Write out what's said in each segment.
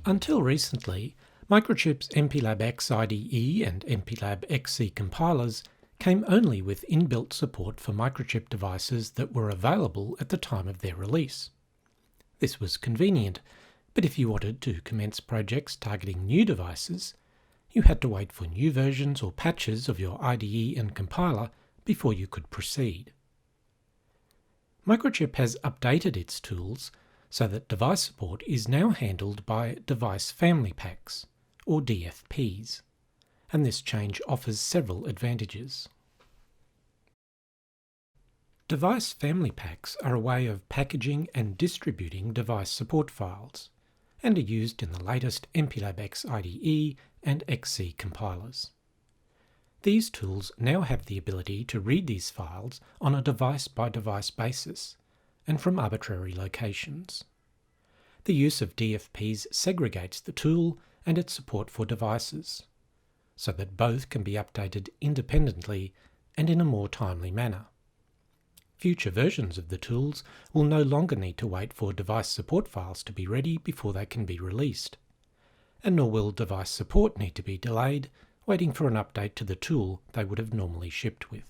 Until recently, Microchip's MPLAB X IDE and MPLAB XC compilers came only with inbuilt support for Microchip devices that were available at the time of their release. This was convenient, but if you wanted to commence projects targeting new devices, you had to wait for new versions or patches of your IDE and compiler before you could proceed. Microchip has updated its tools so that device support is now handled by Device Family Packs, or DFPs, and this change offers several advantages. Device Family Packs are a way of packaging and distributing device support files, and are used in the latest MPLAB X IDE and XC compilers. These tools now have the ability to read these files on a device-by-device basis, and from arbitrary locations. The use of DFPs segregates the tool and its support for devices, so that both can be updated independently and in a more timely manner. Future versions of the tools will no longer need to wait for device support files to be ready before they can be released, and nor will device support need to be delayed, waiting for an update to the tool they would have normally shipped with.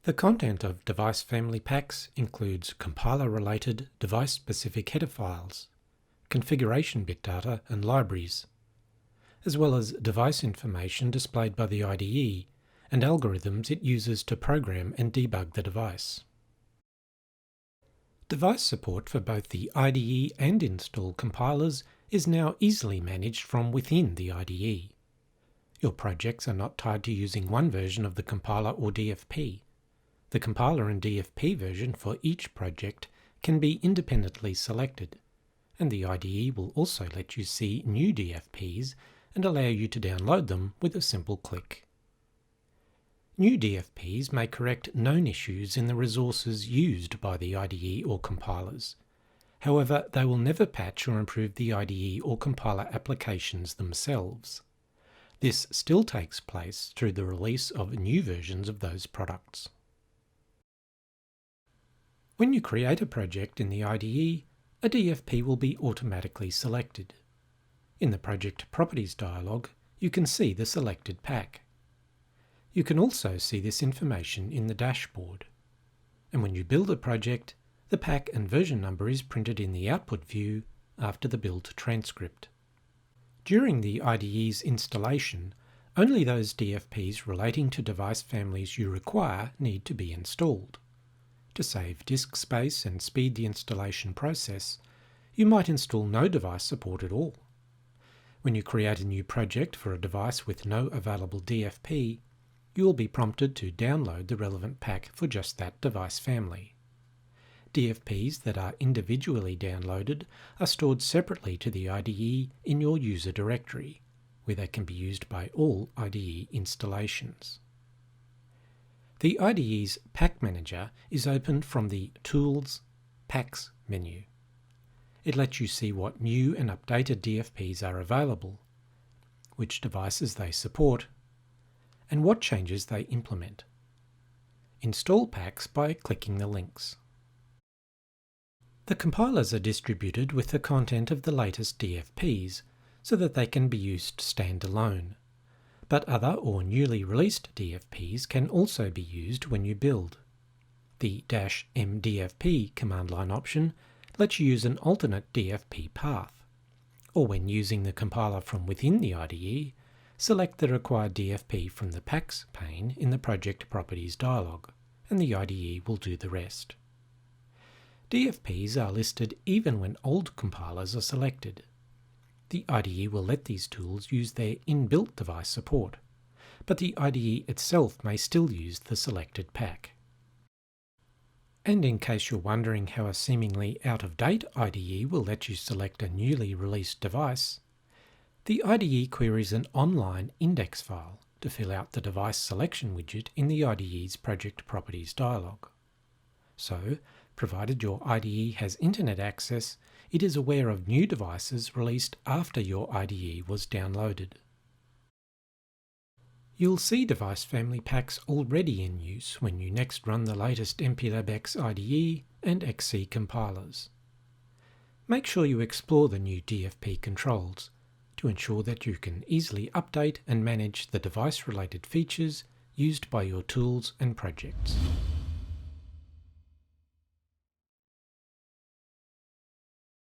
The content of Device Family Packs includes compiler-related device-specific header files, configuration bit data and libraries, as well as device information displayed by the IDE and algorithms it uses to program and debug the device. Device support for both the IDE and install compilers is now easily managed from within the IDE. Your projects are not tied to using one version of the compiler or DFP. The compiler and DFP version for each project can be independently selected, and the IDE will also let you see new DFPs and allow you to download them with a simple click. New DFPs may correct known issues in the resources used by the IDE or compilers. However, they will never patch or improve the IDE or compiler applications themselves. This still takes place through the release of new versions of those products. When you create a project in the IDE, a DFP will be automatically selected. In the Project Properties dialog, you can see the selected pack. You can also see this information in the dashboard. And when you build a project, the pack and version number is printed in the output view after the build transcript. During the IDE's installation, only those DFPs relating to device families you require need to be installed. To save disk space and speed the installation process, you might install no device support at all. When you create a new project for a device with no available DFP, you will be prompted to download the relevant pack for just that device family. DFPs that are individually downloaded are stored separately to the IDE in your user directory, where they can be used by all IDE installations. The IDE's Pack Manager is opened from the Tools, Packs menu. It lets you see what new and updated DFPs are available, which devices they support, and what changes they implement. Install packs by clicking the links. The compilers are distributed with the content of the latest DFPs so that they can be used standalone. But other or newly released DFPs can also be used when you build. The -mdfp command line option lets you use an alternate DFP path, or when using the compiler from within the IDE, select the required DFP from the Packs pane in the Project Properties dialog, and the IDE will do the rest. DFPs are listed even when old compilers are selected. The IDE will let these tools use their inbuilt device support, but the IDE itself may still use the selected pack. And in case you're wondering how a seemingly out-of-date IDE will let you select a newly released device, the IDE queries an online index file to fill out the device selection widget in the IDE's Project Properties dialog. So, provided your IDE has internet access, it is aware of new devices released after your IDE was downloaded. You'll see device family packs already in use when you next run the latest MPLAB X IDE and XC compilers. Make sure you explore the new DFP controls to ensure that you can easily update and manage the device-related features used by your tools and projects.